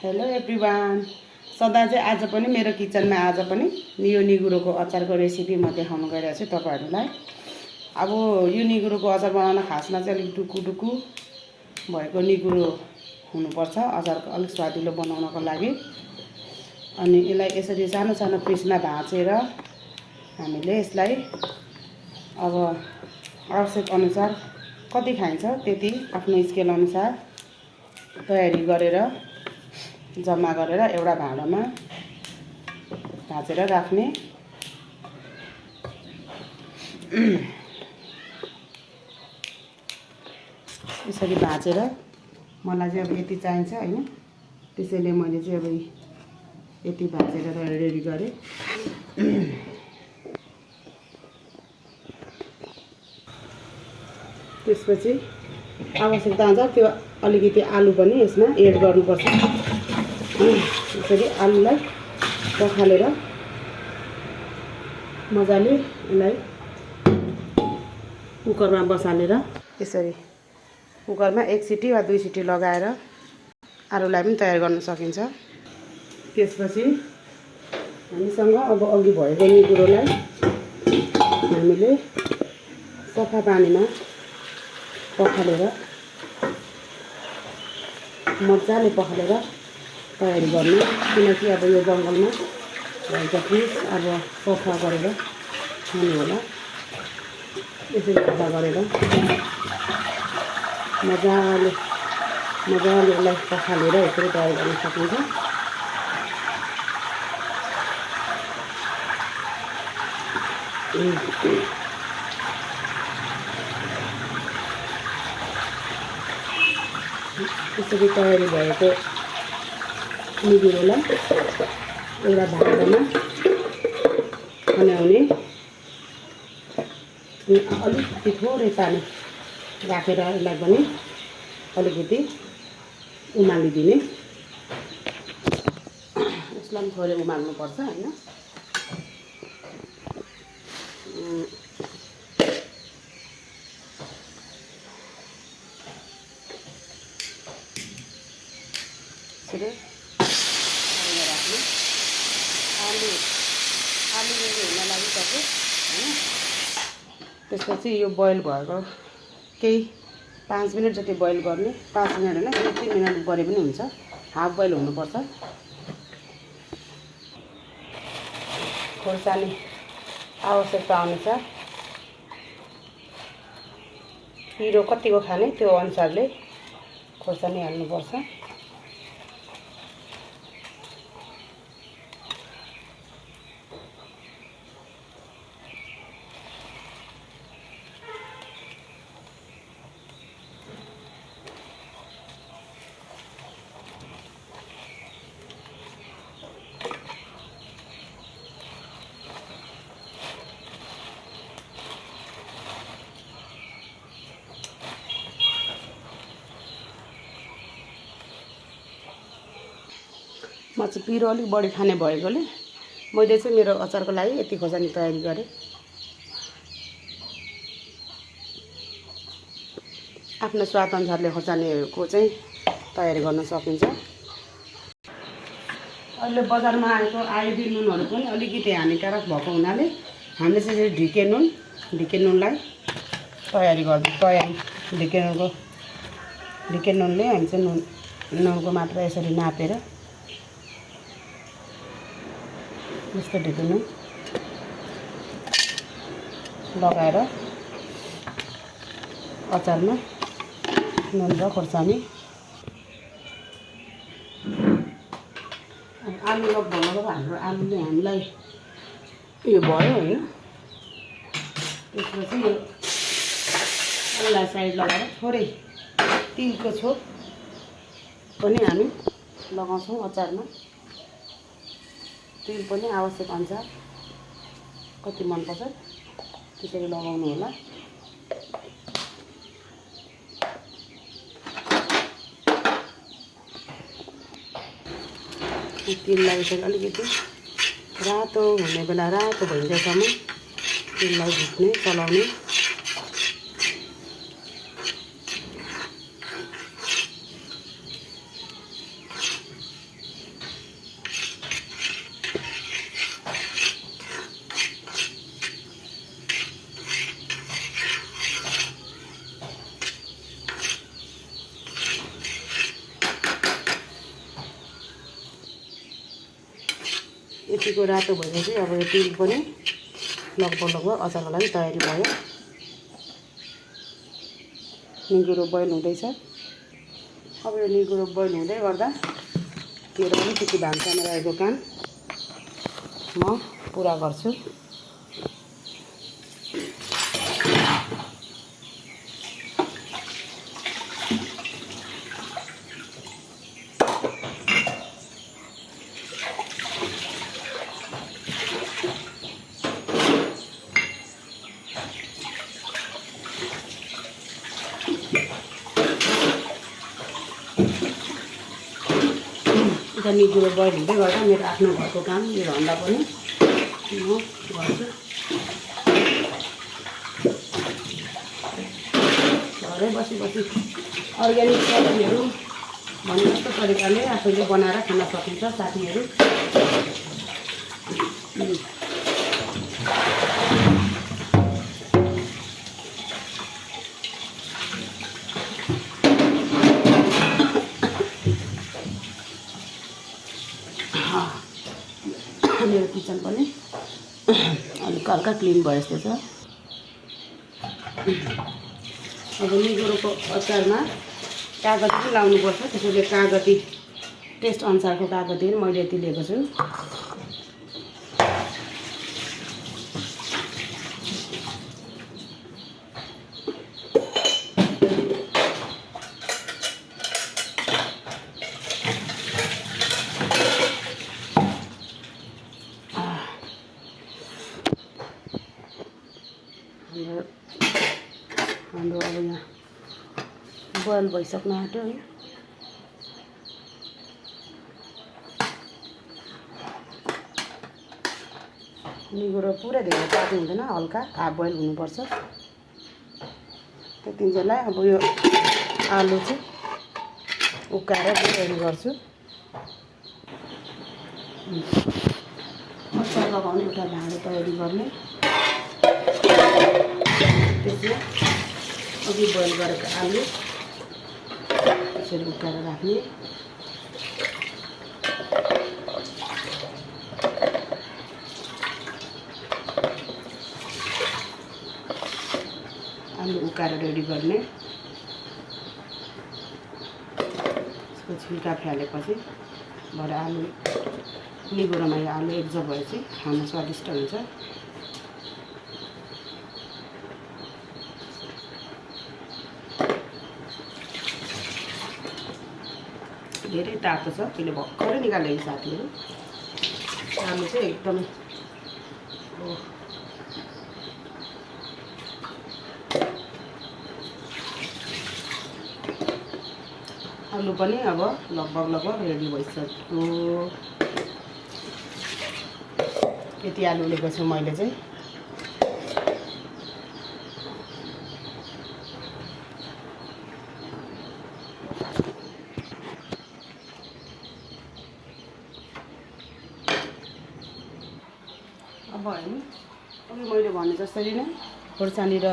Hello everyone. सदा चाहिँ आज पनि मेरो किचनमा आज पनि यो निगुरोको अचारको रेसिपी म देखाउन गइरहेको छु तपाईहरुलाई। अब यो निगुरोको अचार बनाउन खासमा चाहिँ अलिक डुकु भएको निगुरो हुनुपर्छ अचारको अलिक स्वादिलो बनाउनको लागि। अनि यसलाई यसरी सानो सानो पिसमा भाँचेर हामीले यसलाई अब आवश्यक अनुसार कति खाइन्छ त्यति आफ्नो स्केल अनुसार तयारी गरेर जम्मा गरेर एउटा भाँडामा भाँचेर राख्ने। यसरी भाँचेर मलाई चाहिँ अब यति चाहिन्छ हैन, त्यसैले मैले चाहिँ अब यति भाँचेर रेडी गरे। त्यसपछि आवश्यकता अनुसार त्यो अलिकति आलु पनि यसमा एड गर्नुपर्छ। यसरी आलुलाई पखालेर मजाले यसलाई कुकरमा बसालेर यसरी कुकरमा 1 सिटी वा 2 सिटी लगाएर आलुलाई पनि तयार गर्न सकिन्छ। त्यसपछि हामीसँग अब अघि भएको निगुरोलाई हामीले सफा पानीमा पखालेर मजाले पखालेर तयारी गर्नु, किनकि अब यो जङ्गलमा भन्छ प्लिज अब सफा गरेर खानु होला। यसरी सफा गरेर मजाले यसलाई पखालेर यसरी तयार गर्न सकिन्छ। यसरी तयारी भएको निगुरोलाई एउटा भाँडामा खन्याउने, अलिकति थोरै पानी राखेर यसलाई पनि अलिकति उमालिदिने। यसलाई पनि थोरै उमाल्नुपर्छ हैन। आलु रेडी हुन लागिसक्यो हैन। त्यसपछि यो बोइल भएको केही 5 मिनट जति बोइल गर्ने, 5 मिनट हैन 3 मिनट गरे पनि हुन्छ, हाफ बोइल हुनुपर्छ। खोर्सानी आवश्यकता अनुसार पिरो कतिको खाने त्यो अनुसारले खोर्सानी हाल्नुपर्छ। म चाहिँ पिरो अलिक बढी खाने भएकोले मैले चाहिँ मेरो अचारको लागि यति खोर्सानी तयारी गरेँ। आफ्नो स्वाद अनुसारले खोर्सानीको चाहिँ तयारी गर्न सकिन्छ। अहिले बजारमा आइडी नुनहरू पनि अलिकति हानिकारक भएको हुनाले हामीले चाहिँ ढिके नुनलाई तयारी गर्छौँ। ढिके नुनले हामी चाहिँ नुनको मात्रा यसरी नापेर यस्तो ढिके नुन लगाएर अचारमा नुन र खोर्सानी आलु लगभग हाम्रो आलुले हामीलाई यो भयो हैन। त्यसपछि यो आलुलाई साइड लगाएर थोरै तिलको छोप पनि हामी लगाउँछौँ अचारमा। तिल पनि आवश्यक अनुसार कति मनपर्छ त्यसरी लगाउनु होला। तिललाई यसरी अलिकति रातो हुने बेला रातो भइन्जेलसम्म तिललाई भुट्ने चलाउने। यतिको रातो भएपछि अब यो तेल पनि लगभग अचारको लागि तयारी भयो। निगुरो बोइल हुँदैछ। अब यो निगुरो बोइल हुँदै गर्दा मेरो पनि त्यति भान्सामा रहेको काम म पुरा गर्छु। निगुरो बोइल हुँदै गर्दा मेरो आफ्नो घरको काम मेरो भन्दा पनि म गर्छु। घरै बसी अर्ग्यानिक सब्जीहरू भन्ने जस्तो तरिकाले आफैले बनाएर खान सकिन्छ साथीहरू। मेरो किचन पनि अलिक हल्का क्लिन भयो जस्तो छ। अब निगुरोको अचारमा कागती पनि लाउनुपर्छ, त्यसैले कागती टेस्ट अनुसारको कागती पनि मैले यति लिएको छु। हाम्रो अब यहाँ बोइल भइसक्न आँट्यो है। निगुरो पुरै धेरै पाक्नु हुँदैन, हल्का हाफ बोइल हुनुपर्छ। त्यतिन्जेललाई अब यो आलु चाहिँ उक्काएर रेडी गर्छु। अचार लगाउने एउटा भाँडो तयारी गर्ने, त्यसमा अघि बोइल गरेको आलु यसरी उक्काएर राख्ने। आलु उक्काएर रेडी गर्ने, यसको छिल्का फालेपछि भरे आलु निगुरोमा यो आलु एकजो भएपछि खान स्वादिष्ट हुन्छ। धेरै तातो छ, त्यसले भर्खरै निकालेको साथीहरू। आलु चाहिँ एकदमै आलु पनि अब लगभग रेडी भइसक्यो। यति आलु लिएको छु मैले चाहिँ। अब होइन अघि मैले भने जसरी नै खोर्सानी र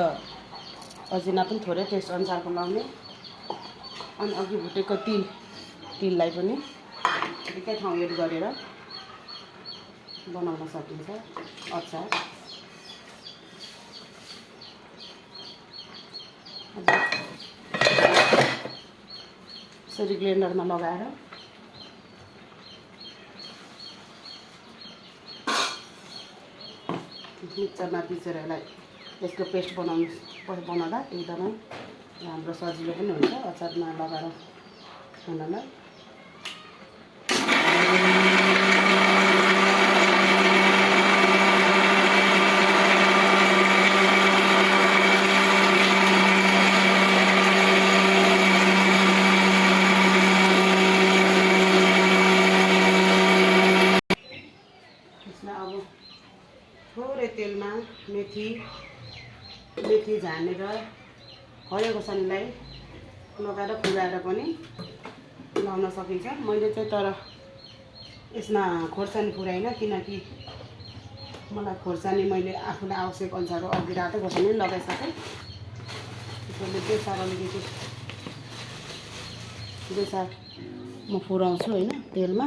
अजिना पनि थोरै टेस्ट अनुसारको लाउने, अनि अघि भुटेको तिललाई पनि एकै ठाउँ एड गरेर बनाउन सकिन्छ अचार। यसरी ग्राइन्डरमा लगाएर मिक्सरमा पिसेर यसलाई यसको पेस्ट बनाउँदा एकदमै राम्रो सजिलो पनि हुन्छ अचारमा लगाएर खानलाई। अब थोरै तेलमा मेथी झानेर हरियो खोर्सानीलाई लगाएर पुराएर पनि लाउन सकिन्छ। मैले चाहिँ तर यसमा खोर्सानी पुराइनँ, किनकि मलाई खोर्सानी मैले आफूलाई आवश्यक अनुसारको अघि रातो खोर्सानी लगाइसकेँ। त्यसैले बेसार अलिकति बेसार म पुऱ्याउँछु होइन तेलमा।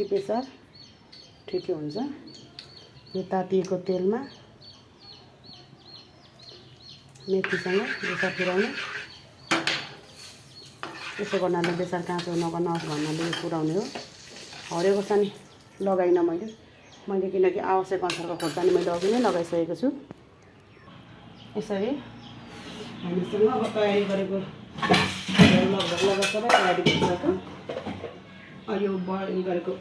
मुठी बेसार ठिकै हुन्छ। यो तातिएको तेलमा मेथीसँग बेसार पुऱ्याउनु। यसो गर्नाले बेसार काँचो नगर्नुहोस् भन्नाले यो पुऱ्याउने हो। हरियो खोर्सानी लगाइनँ मैले किनकि आवश्यक अनुसारको खोर्सानी मैले अघि नै लगाइसकेको छु। यसरी हामीसँग अब तयारी गरेको लगभग सबै तयारी भइसक्यो। यो बोइल गरेको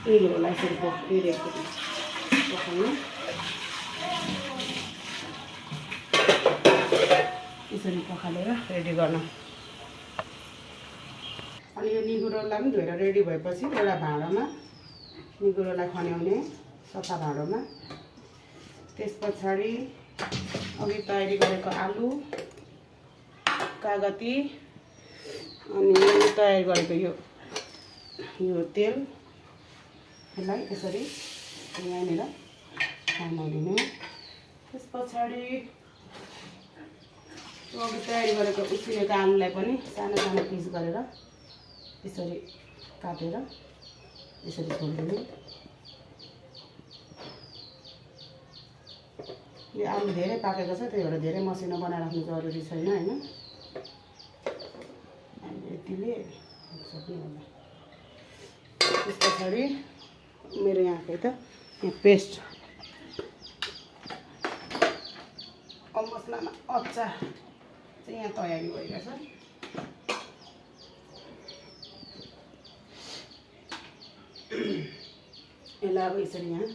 निगुरोलाई यसरी पकाउनु। यसरी पखालेर रेडी गर्न। अनि यो निगुरोलाई पनि धोएर रेडी भएपछि एउटा भाँडामा निगुरोलाई खन्याउने सफा भाँडोमा। त्यस पछाडि अघि तयारी गरेको आलु, कागती अनि तयार गरेको यो तेल यसलाई यसरी यहाँनिर खानालिने। त्यस पछाडि अघि तयारी गरेको उसिनेको आलुलाई पनि सानो सानो पिस गरेर यसरी काटेर यसरी छोडिदिने। यो आलु धेरै पाकेको छ, त्यही भएर धेरै मसिनो बनाइराख्नु जरुरी छैन हैन। यतिले सक्ने होला। त्यस पछाडि मेरो यहाँ पेस्ट मसलामा अचार चाहिँ यहाँ तयारी भइरहेको छ। यसलाई अब यसरी यहाँ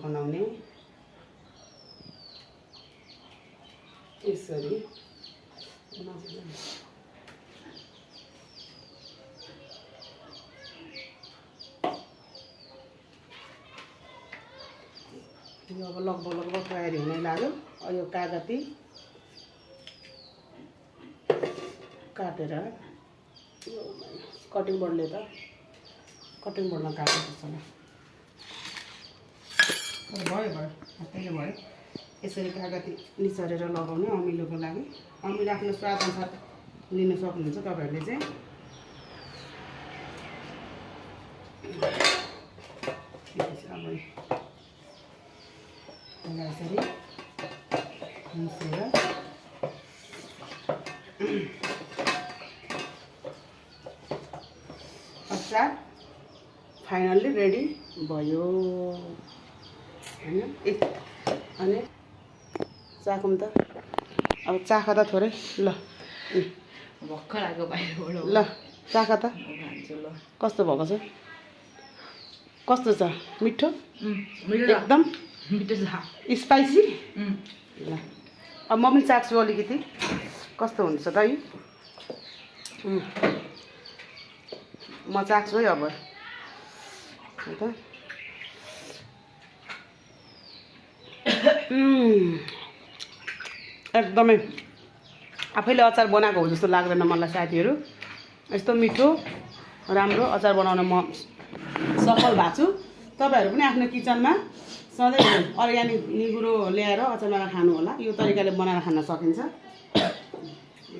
बनाउने। यसरी यो अब लगभग तयारी हुने लाग्यो। यो कागती काटेर कटिङ बोर्डले कटिङ बोर्डमा काटेको छ भयो हातैले भयो। यसरी कागती निचरेर लगाउने अमिलोको लागि। अमिलो आफ्नो स्वाद अनुसार लिन सक्नुहुन्छ तपाईहरुले चाहिँ। अब यसरी मिसेर अचार फाइनल्ली रेडी भयो हैन। अनि चाखौँ त। अब चाख त थोरै ल भर्खर आएको बाहिरबाट ल चाख त कस्तो भएको छ? कस्तो छ? मिठो एकदम मिठो छ, स्पाइसी। ल अब म पनि चाख्छु अलिकति कस्तो हुन्छ त यो। म चाख्छु है अब त। एकदमै आफैले अचार बनाएको हो जस्तो लाग्दैन मलाई साथीहरू। यस्तो मिठो राम्रो अचार बनाउन म सफल भएको छु। तपाईहरु पनि आफ्नो किचनमा सधैँ अर्ग्यानिक निगुरो ल्याएर अचार बनाएर खानु होला। यो तरिकाले बनाएर खान सकिन्छ। ल